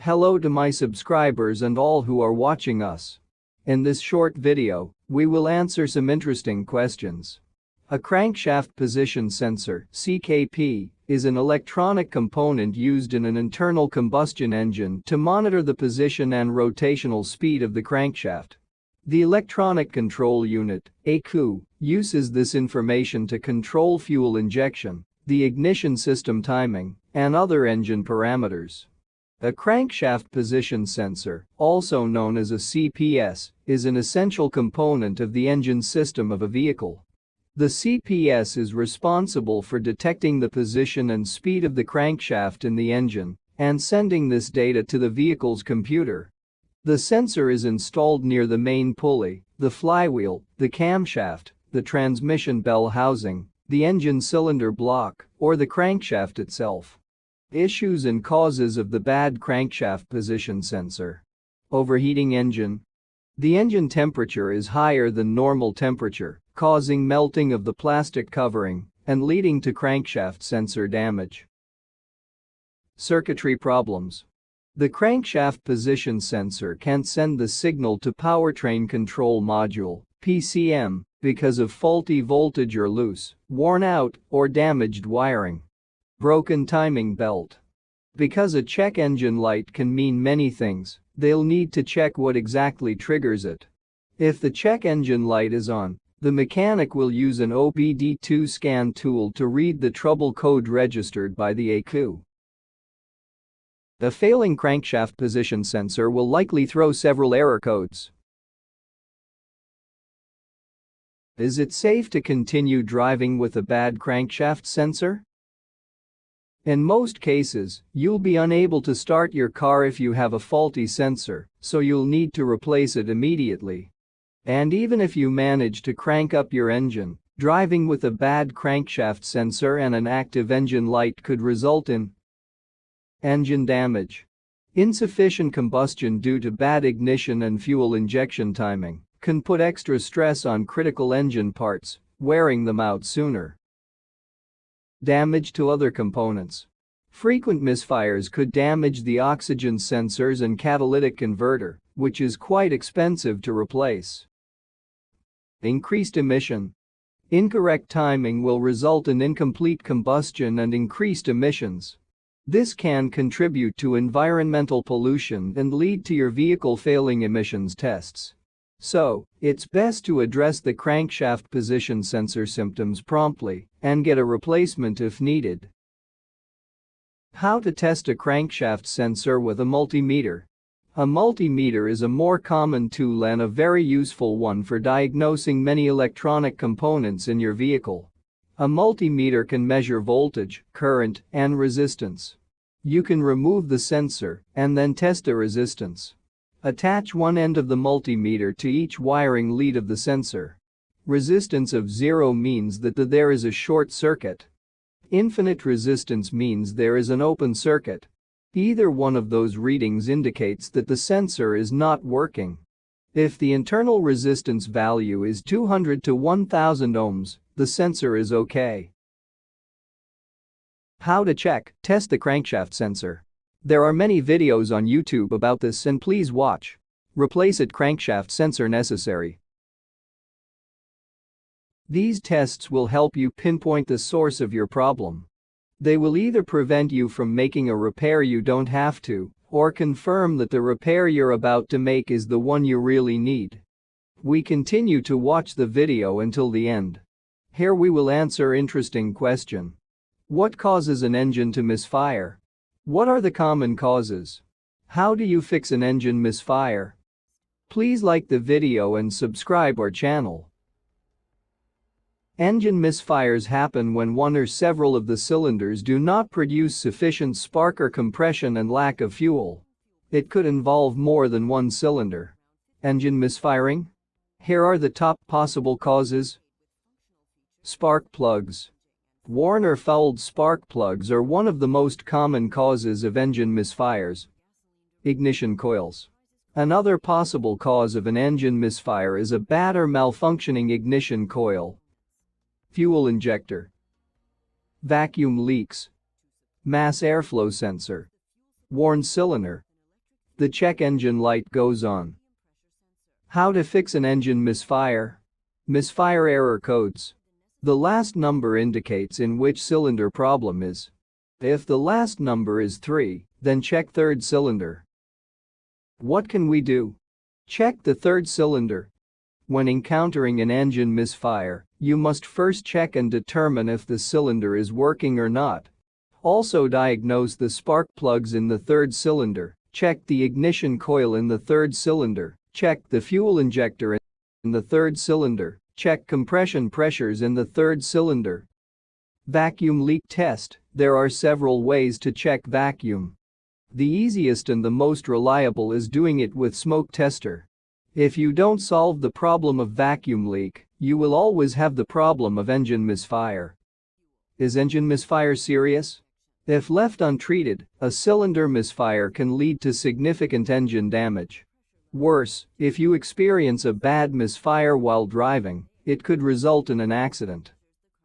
Hello to my subscribers and all who are watching us. In this short video, we will answer some interesting questions. A crankshaft position sensor (CKP) is an electronic component used in an internal combustion engine to monitor the position and rotational speed of the crankshaft. The electronic control unit (ECU) uses this information to control fuel injection, the ignition system timing, and other engine parameters. A crankshaft position sensor, also known as a CPS, is an essential component of the engine system of a vehicle. The CPS is responsible for detecting the position and speed of the crankshaft in the engine and sending this data to the vehicle's computer. The sensor is installed near the main pulley, the flywheel, the camshaft, the transmission bell housing, the engine cylinder block, or the crankshaft itself. Issues and causes of the bad crankshaft position sensor. Overheating engine. The engine temperature is higher than normal temperature, causing melting of the plastic covering and leading to crankshaft sensor damage. Circuitry problems. The crankshaft position sensor can't send the signal to powertrain control module (PCM) because of faulty voltage or loose, worn out, or damaged wiring. Broken timing belt. Because a check engine light can mean many things, they'll need to check what exactly triggers it. If the check engine light is on, the mechanic will use an OBD2 scan tool to read the trouble code registered by the ECU. A failing crankshaft position sensor will likely throw several error codes. Is it safe to continue driving with a bad crankshaft sensor? In most cases, you'll be unable to start your car if you have a faulty sensor, so you'll need to replace it immediately. And even if you manage to crank up your engine, driving with a bad crankshaft sensor and an active engine light could result in engine damage. Insufficient combustion due to bad ignition and fuel injection timing can put extra stress on critical engine parts, wearing them out sooner. Damage to other components. Frequent misfires could damage the oxygen sensors and catalytic converter, which is quite expensive to replace. Increased emission. Incorrect timing will result in incomplete combustion and increased emissions. This can contribute to environmental pollution and lead to your vehicle failing emissions tests. So, it's best to address the crankshaft position sensor symptoms promptly and get a replacement if needed. How to test a crankshaft sensor with a multimeter. A multimeter is a more common tool and a very useful one for diagnosing many electronic components in your vehicle. A multimeter can measure voltage, current, and resistance. You can remove the sensor and then test the resistance. Attach one end of the multimeter to each wiring lead of the sensor. Resistance of 0 means that there is a short circuit. Infinite resistance means there is an open circuit. Either one of those readings indicates that the sensor is not working. If the internal resistance value is 200 to 1000 ohms, the sensor is okay. How to test the crankshaft sensor. There are many videos on YouTube about this and please watch. Replace it crankshaft sensor necessary. These tests will help you pinpoint the source of your problem. They will either prevent you from making a repair you don't have to, or confirm that the repair you're about to make is the one you really need. We continue to watch the video until the end. Here we will answer interesting question. What causes an engine to misfire? What are the common causes? How do you fix an engine misfire? Please like the video and subscribe our channel. Engine misfires happen when one or several of the cylinders do not produce sufficient spark or compression and lack of fuel. It could involve more than one cylinder. Engine misfiring? Here are the top possible causes. Spark plugs. Worn or fouled spark plugs are one of the most common causes of engine misfires. Ignition coils. Another possible cause of an engine misfire is a bad or malfunctioning ignition coil. Fuel injector. Vacuum leaks. Mass airflow sensor. Worn cylinder. The check engine light goes on. How to fix an engine misfire? Misfire error codes. The last number indicates in which cylinder problem is. If the last number is 3, then check third cylinder. What can we do? Check the third cylinder. When encountering an engine misfire, you must first check and determine if the cylinder is working or not. Also diagnose the spark plugs in the third cylinder, check the ignition coil in the third cylinder, check the fuel injector in the third cylinder, check compression pressures in the third cylinder. Vacuum leak test. There are several ways to check vacuum. The easiest and the most reliable is doing it with smoke tester. If you don't solve the problem of vacuum leak, you will always have the problem of engine misfire. Is engine misfire serious? If left untreated, a cylinder misfire can lead to significant engine damage. Worse, if you experience a bad misfire while driving, it could result in an accident.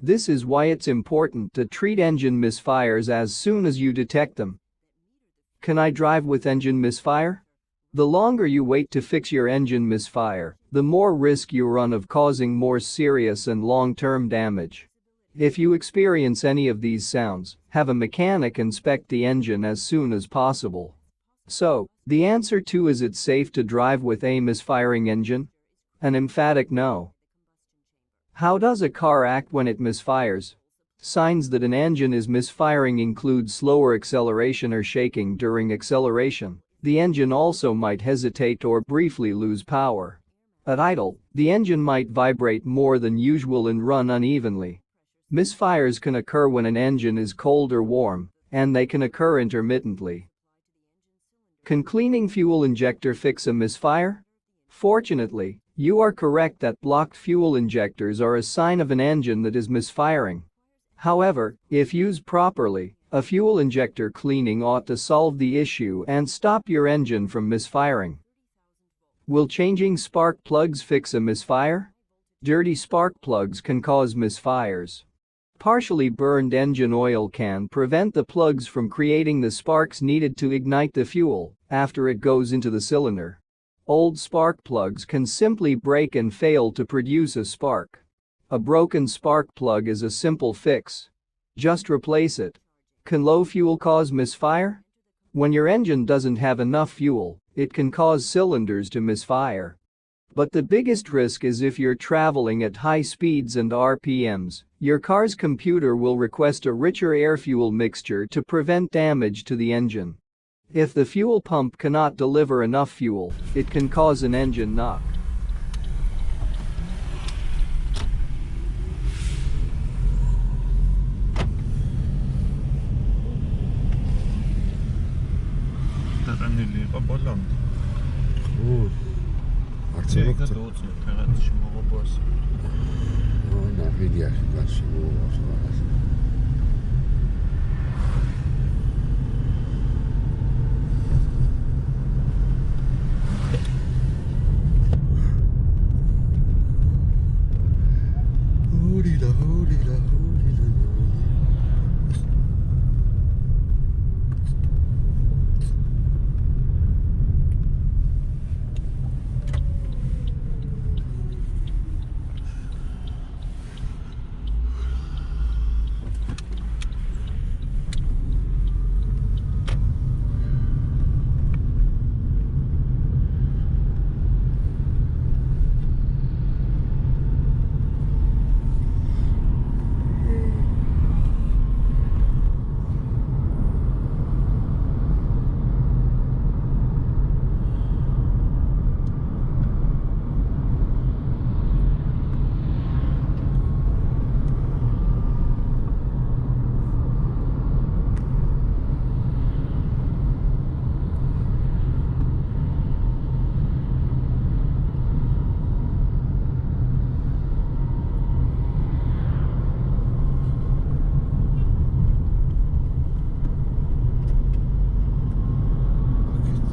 This is why it's important to treat engine misfires as soon as you detect them. Can I drive with engine misfire? The longer you wait to fix your engine misfire, the more risk you run of causing more serious and long-term damage. If you experience any of these sounds, have a mechanic inspect the engine as soon as possible. So, the answer to is it safe to drive with a misfiring engine? An emphatic no. How does a car act when it misfires? Signs that an engine is misfiring include slower acceleration or shaking during acceleration. The engine also might hesitate or briefly lose power. At idle, the engine might vibrate more than usual and run unevenly. Misfires can occur when an engine is cold or warm, and they can occur intermittently. Can cleaning fuel injector fix a misfire? Fortunately, you are correct that blocked fuel injectors are a sign of an engine that is misfiring. However, if used properly, a fuel injector cleaning ought to solve the issue and stop your engine from misfiring. Will changing spark plugs fix a misfire? Dirty spark plugs can cause misfires. Partially burned engine oil can prevent the plugs from creating the sparks needed to ignite the fuel after it goes into the cylinder. Old spark plugs can simply break and fail to produce a spark. A broken spark plug is a simple fix. Just replace it. Can low fuel cause misfire? When your engine doesn't have enough fuel, it can cause cylinders to misfire. But the biggest risk is if you're traveling at high speeds and RPMs, your car's computer will request a richer air-fuel mixture to prevent damage to the engine. If the fuel pump cannot deliver enough fuel, it can cause an engine knock.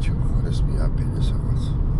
Çok resmi ya beni sakat.